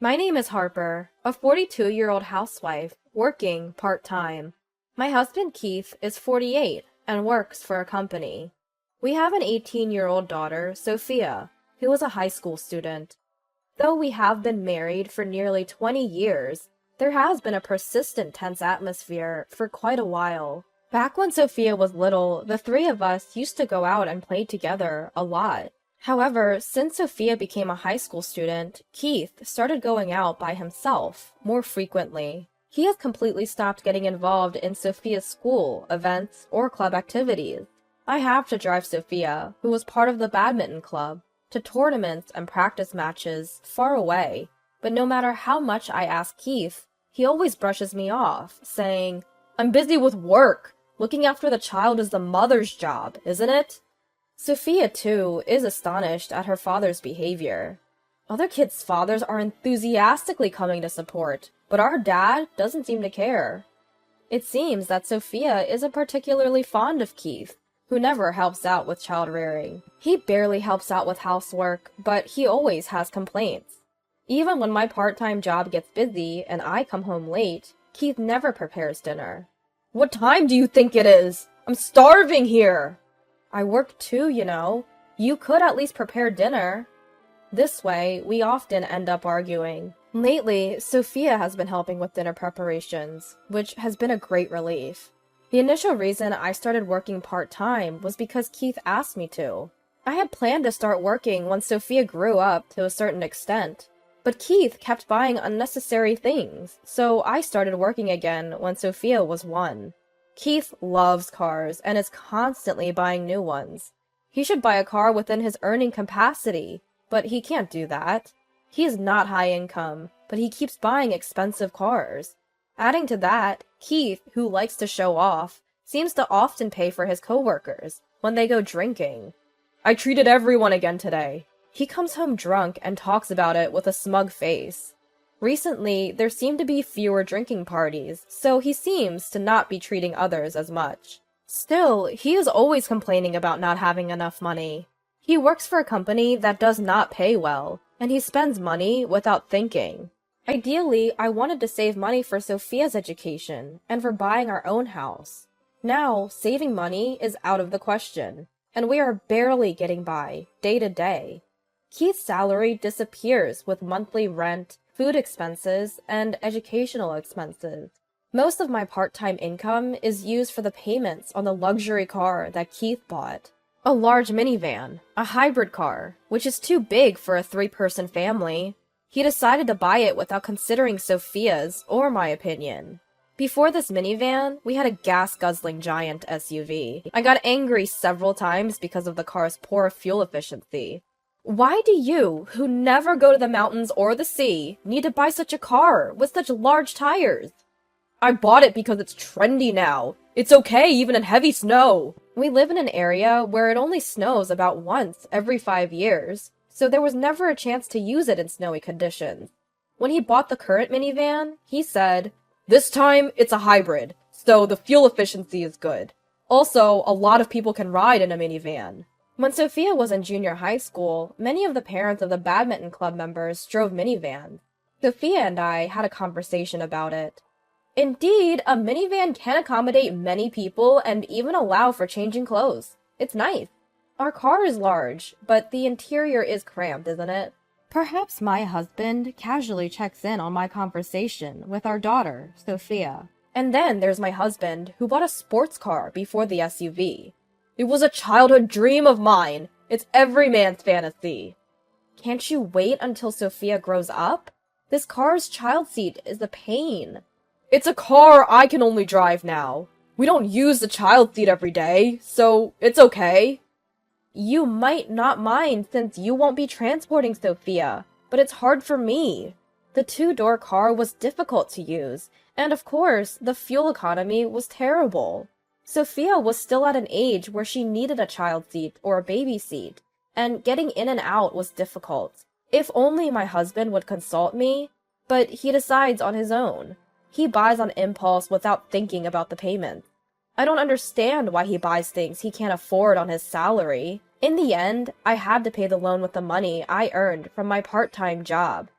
My name is Harper, a 42-year-old housewife working part-time. My husband Keith is 48 and works for a company. We have an 18-year-old daughter, Sophia, who is a high school student. Though we have been married for nearly 20 years, there has been a persistent tense atmosphere for quite a while. Back when Sophia was little, the three of us used to go out and play together a lot. However, since Sophia became a high school student, Keith started going out by himself more frequently. He has completely stopped getting involved in Sophia's school, events, or club activities. I have to drive Sophia, who was part of the badminton club, to tournaments and practice matches far away, but no matter how much I ask Keith, he always brushes me off, saying, "I'm busy with work. Looking after the child is the mother's job, isn't it?" Sophia, too, is astonished at her father's behavior. Other kids' fathers are enthusiastically coming to support, but our dad doesn't seem to care. It seems that Sophia isn't particularly fond of Keith, who never helps out with child rearing. He barely helps out with housework, but he always has complaints. Even when my part-time job gets busy and I come home late, Keith never prepares dinner. "What time do you think it is? I'm starving here!" "I work too, you know. You could at least prepare dinner." This way, we often end up arguing. Lately, Sophia has been helping with dinner preparations, which has been a great relief. The initial reason I started working part-time was because Keith asked me to. I had planned to start working when Sophia grew up to a certain extent, but Keith kept buying unnecessary things, so I started working again when Sophia was 1. Keith loves cars and is constantly buying new ones. He should buy a car within his earning capacity, but he can't do that. He is not high income, but he keeps buying expensive cars. Adding to that, Keith, who likes to show off, seems to often pay for his coworkers when they go drinking. "I treated everyone again today." He comes home drunk and talks about it with a smug face. Recently, there seem to be fewer drinking parties, so he seems to not be treating others as much. Still, he is always complaining about not having enough money. He works for a company that does not pay well, and he spends money without thinking. Ideally, I wanted to save money for Sophia's education and for buying our own house. Now, saving money is out of the question, and we are barely getting by, day to day. Keith's salary disappears with monthly rent, food expenses, and educational expenses. Most of my part-time income is used for the payments on the luxury car that Keith bought. A large minivan, a hybrid car, which is too big for a 3-person family. He decided to buy it without considering Sophia's or my opinion. Before this minivan, we had a gas-guzzling giant SUV. I got angry several times because of the car's poor fuel efficiency. Why do you, who never go to the mountains or the sea, need to buy such a car with such large tires? "I bought it because it's trendy now. It's okay even in heavy snow." We live in an area where it only snows about once every 5 years, so there was never a chance to use it in snowy conditions. When he bought the current minivan, he said, "This time it's a hybrid, so the fuel efficiency is good. Also, a lot of people can ride in a minivan." When Sophia was in junior high school, many of the parents of the badminton club members drove minivans. Sophia and I had a conversation about it. Indeed, a minivan can accommodate many people and even allow for changing clothes. It's nice. Our car is large, but the interior is cramped, isn't it? Perhaps my husband casually checks in on my conversation with our daughter, Sophia. And then there's my husband, who bought a sports car before the SUV. "It was a childhood dream of mine. It's every man's fantasy." Can't you wait until Sophia grows up? This car's child seat is a pain. "It's a car I can only drive now. We don't use the child seat every day, so it's okay." You might not mind since you won't be transporting Sophia, but it's hard for me. The 2-door car was difficult to use, and of course, the fuel economy was terrible. Sophia was still at an age where she needed a child seat or a baby seat, and getting in and out was difficult. If only my husband would consult me, but he decides on his own. He buys on impulse without thinking about the payments. I don't understand why he buys things he can't afford on his salary. In the end, I had to pay the loan with the money I earned from my part-time job.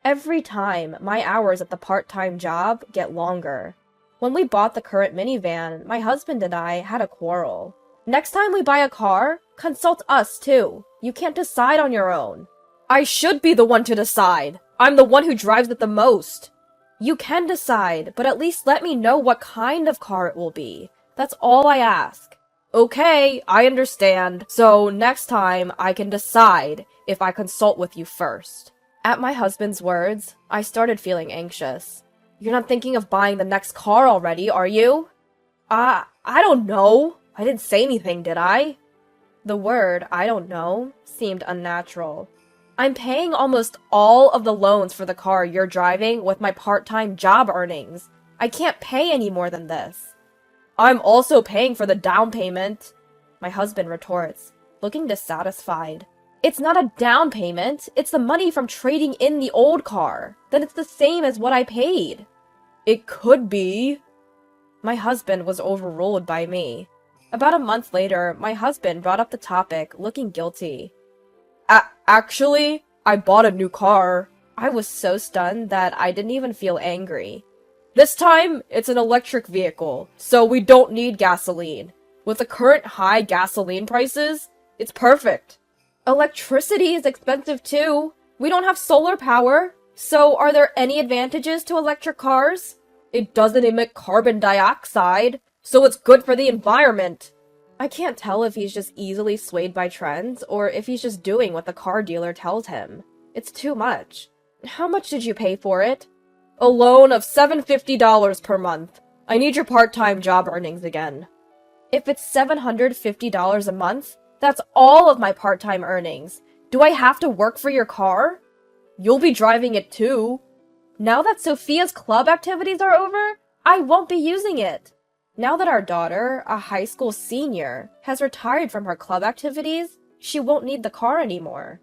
Every time, my hours at the part-time job get longer. When we bought the current minivan, my husband and I had a quarrel. Next time we buy a car, consult us too. You can't decide on your own. I should be the one to decide. I'm the one who drives it the most. You can decide, but at least let me know what kind of car it will be. That's all I ask. Okay, I understand. So next time I can decide if I consult with you first. At my husband's words, I started feeling anxious. You're not thinking of buying the next car already, are you? I don't know. I didn't say anything, did I? The word, I don't know, seemed unnatural. I'm paying almost all of the loans for the car you're driving with my part-time job earnings. I can't pay any more than this. I'm also paying for the down payment, my husband retorts, looking dissatisfied. It's not a down payment, it's the money from trading in the old car. Then it's the same as what I paid. It could be. My husband was overruled by me. About a month later, my husband brought up the topic, looking guilty. Actually, I bought a new car. I was so stunned that I didn't even feel angry. This time, it's an electric vehicle, so we don't need gasoline. With the current high gasoline prices, it's perfect. Electricity is expensive too. We don't have solar power. So are there any advantages to electric cars? It doesn't emit carbon dioxide, so it's good for the environment. I can't tell if he's just easily swayed by trends or if he's just doing what the car dealer tells him. It's too much. How much did you pay for it? A loan of $750 per month. I need your part-time job earnings again. If it's $750 a month, that's all of my part-time earnings. Do I have to work for your car? You'll be driving it too. Now that Sophia's club activities are over, I won't be using it. Now that our daughter, a high school senior, has retired from her club activities, she won't need the car anymore.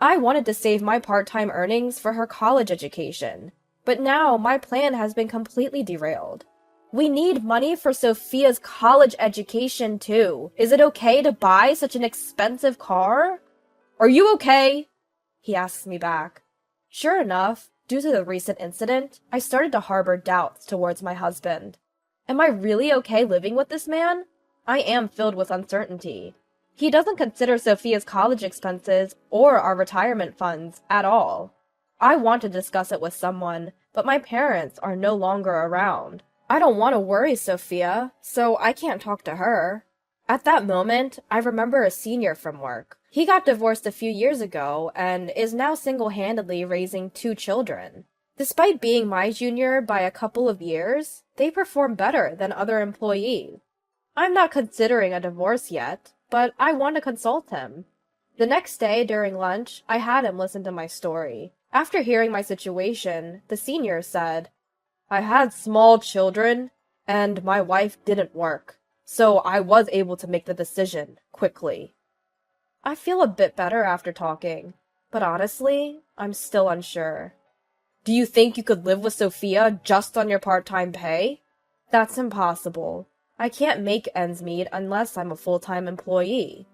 I wanted to save my part-time earnings for her college education, but now my plan has been completely derailed. We need money for Sophia's college education too. Is it okay to buy such an expensive car? Are you okay? He asks me back. Sure enough, due to the recent incident, I started to harbor doubts towards my husband. Am I really okay living with this man? I am filled with uncertainty. He doesn't consider Sophia's college expenses or our retirement funds at all. I want to discuss it with someone, but my parents are no longer around. I don't want to worry Sophia, so I can't talk to her. At that moment, I remember a senior from work. He got divorced a few years ago and is now single-handedly raising 2 children. Despite being my junior by a couple of years, they perform better than other employees. I'm not considering a divorce yet, but I want to consult him. The next day during lunch, I had him listen to my story. After hearing my situation, the senior said, I had small children, and my wife didn't work, so I was able to make the decision quickly. I feel a bit better after talking, but honestly, I'm still unsure. Do you think you could live with Sophia just on your part-time pay? That's impossible. I can't make ends meet unless I'm a full-time employee.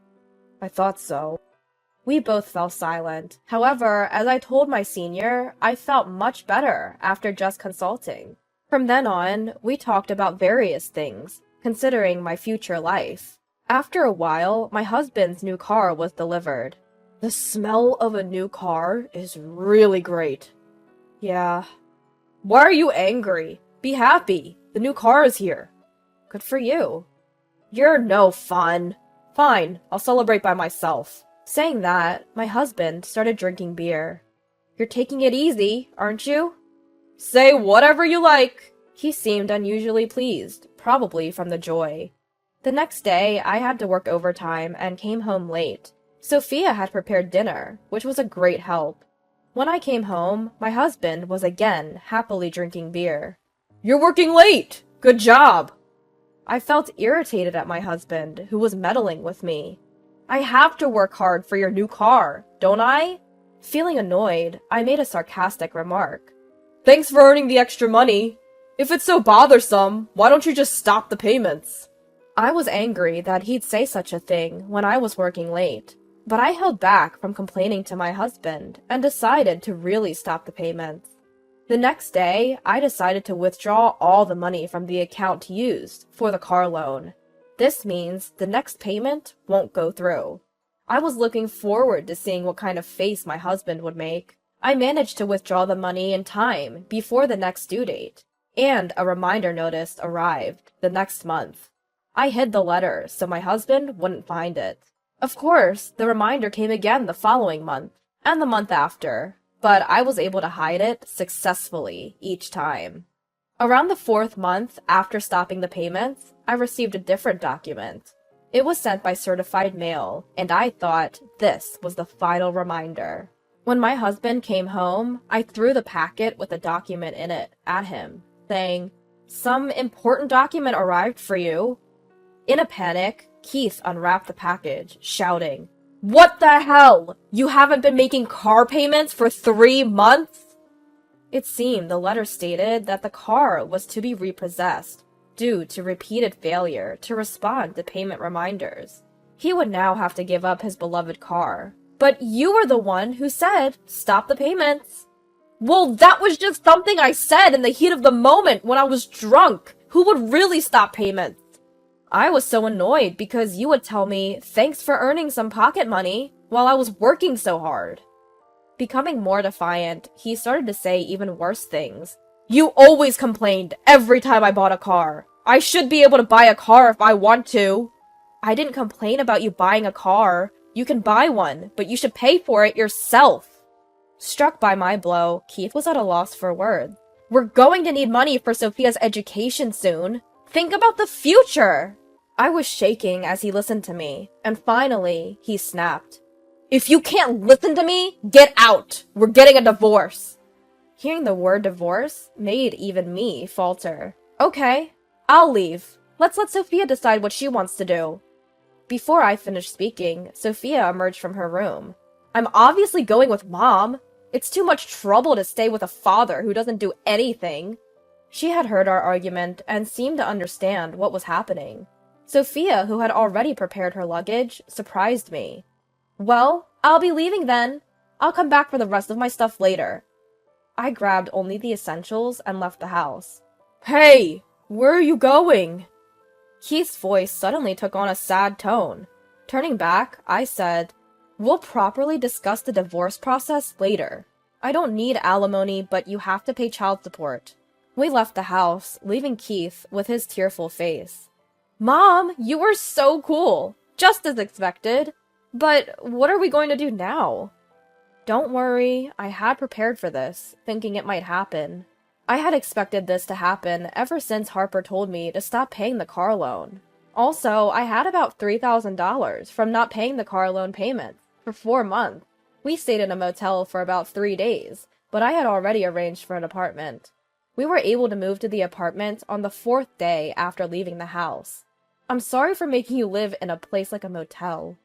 I thought so. We both fell silent. However, as I told my senior, I felt much better after just consulting. From then on, we talked about various things, considering my future life. After a while, my husband's new car was delivered. The smell of a new car is really great. Yeah. Why are you angry? Be happy. The new car is here. Good for you. You're no fun. Fine, I'll celebrate by myself. Saying that, my husband started drinking beer. You're taking it easy, aren't you? Say whatever you like. He seemed unusually pleased, probably from the joy. The next day, I had to work overtime and came home late. Sophia had prepared dinner, which was a great help. When I came home, my husband was again happily drinking beer. You're working late! Good job! I felt irritated at my husband, who was meddling with me. I have to work hard for your new car, don't I? Feeling annoyed, I made a sarcastic remark. Thanks for earning the extra money. If it's so bothersome, why don't you just stop the payments? I was angry that he'd say such a thing when I was working late. But I held back from complaining to my husband and decided to really stop the payments. The next day, I decided to withdraw all the money from the account used for the car loan. This means the next payment won't go through. I was looking forward to seeing what kind of face my husband would make. I managed to withdraw the money in time before the next due date, and a reminder notice arrived the next month. I hid the letter so my husband wouldn't find it. Of course, the reminder came again the following month, and the month after, but I was able to hide it successfully each time. Around the fourth month after stopping the payments, I received a different document. It was sent by certified mail, and I thought this was the final reminder. When my husband came home, I threw the packet with the document in it at him, saying, "Some important document arrived for you." In a panic, Keith unwrapped the package, shouting, "What the hell? You haven't been making car payments for 3 months?" It seemed the letter stated that the car was to be repossessed due to repeated failure to respond to payment reminders. He would now have to give up his beloved car. But you were the one who said, "Stop the payments." Well, that was just something I said in the heat of the moment when I was drunk. Who would really stop payments? I was so annoyed because you would tell me, "Thanks for earning some pocket money," while I was working so hard. Becoming more defiant, he started to say even worse things. "You always complained every time I bought a car. I should be able to buy a car if I want to." I didn't complain about you buying a car. You can buy one, but you should pay for it yourself. Struck by my blow, Keith was at a loss for words. "We're going to need money for Sophia's education soon. Think about the future!" I was shaking as he listened to me, and finally, he snapped. "If you can't listen to me, get out! We're getting a divorce!" Hearing the word divorce made even me falter. "Okay, I'll leave. Let's let Sophia decide what she wants to do." Before I finished speaking, Sophia emerged from her room. "I'm obviously going with Mom. It's too much trouble to stay with a father who doesn't do anything." She had heard our argument and seemed to understand what was happening. Sophia, who had already prepared her luggage, surprised me. "Well, I'll be leaving then. I'll come back for the rest of my stuff later." I grabbed only the essentials and left the house. "Hey, where are you going?" Keith's voice suddenly took on a sad tone. Turning back, I said, "We'll properly discuss the divorce process later. I don't need alimony, but you have to pay child support." We left the house, leaving Keith with his tearful face. "Mom, you were so cool. Just as expected. But what are we going to do now?" "Don't worry, I had prepared for this, thinking it might happen. I had expected this to happen ever since Harper told me to stop paying the car loan. Also, I had about $3,000 from not paying the car loan payments for 4 months. We stayed in a motel for about 3 days, but I had already arranged for an apartment. We were able to move to the apartment on the 4th day after leaving the house. I'm sorry for making you live in a place like a motel.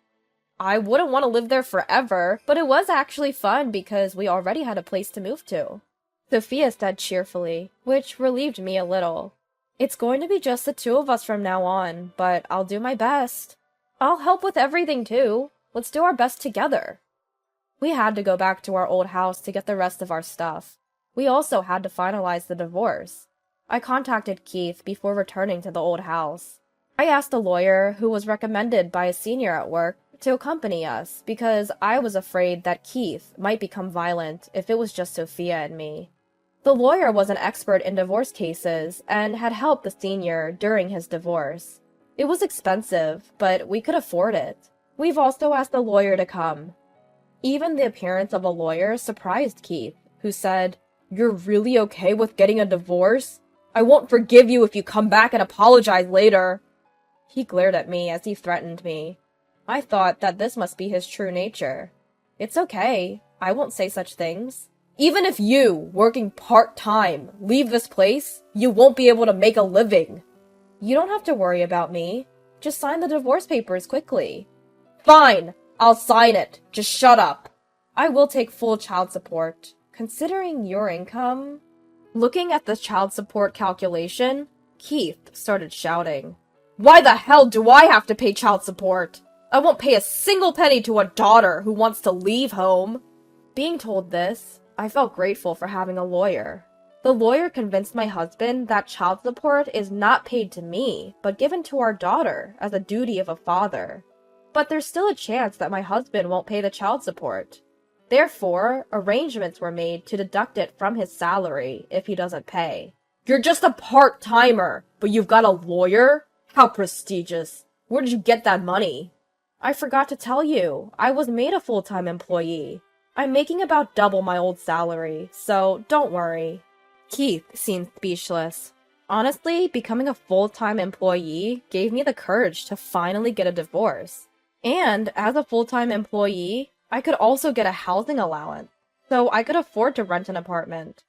I wouldn't want to live there forever, but it was actually fun because we already had a place to move to," Sophia said cheerfully, which relieved me a little. "It's going to be just the 2 of us from now on, but I'll do my best. I'll help with everything too. Let's do our best together." We had to go back to our old house to get the rest of our stuff. We also had to finalize the divorce. I contacted Keith before returning to the old house. I asked a lawyer who was recommended by a senior at work to accompany us because I was afraid that Keith might become violent if it was just Sophia and me. The lawyer was an expert in divorce cases and had helped the senior during his divorce. It was expensive, but we could afford it. We've also asked the lawyer to come. Even the appearance of a lawyer surprised Keith, who said, "You're really okay with getting a divorce? I won't forgive you if you come back and apologize later." He glared at me as he threatened me. I thought that this must be his true nature. "It's okay. I won't say such things. Even if you, working part-time, leave this place, you won't be able to make a living." "You don't have to worry about me. Just sign the divorce papers quickly." "Fine. I'll sign it. Just shut up." "I will take full child support. Considering your income..." Looking at the child support calculation, Keith started shouting. "Why the hell do I have to pay child support? I won't pay a single penny to a daughter who wants to leave home. Being told this, I felt grateful for having a lawyer. The lawyer convinced my husband that child support is not paid to me, but given to our daughter as a duty of a father. But there's still a chance that my husband won't pay the child support. Therefore, arrangements were made to deduct it from his salary if he doesn't pay. You're just a part-timer, but you've got a lawyer? How prestigious. Where did you get that money? I forgot to tell you, I was made a full-time employee. I'm making about double my old salary, so don't worry. Keith seemed speechless. Honestly, becoming a full-time employee gave me the courage to finally get a divorce. And as a full-time employee, I could also get a housing allowance, so I could afford to rent an apartment.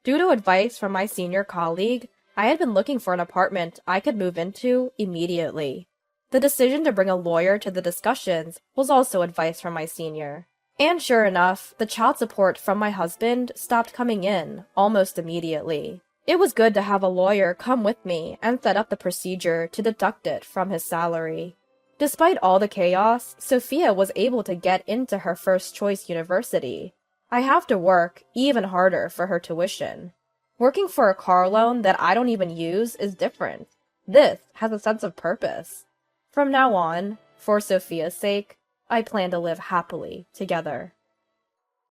Due to advice from my senior colleague, I had been looking for an apartment I could move into immediately. The decision to bring a lawyer to the discussions was also advice from my senior. And sure enough, the child support from my husband stopped coming in almost immediately. It was good to have a lawyer come with me and set up the procedure to deduct it from his salary. Despite all the chaos, Sophia was able to get into her first choice university. I have to work even harder for her tuition. Working for a car loan that I don't even use is different. This has a sense of purpose. From now on, for Sophia's sake, I plan to live happily together.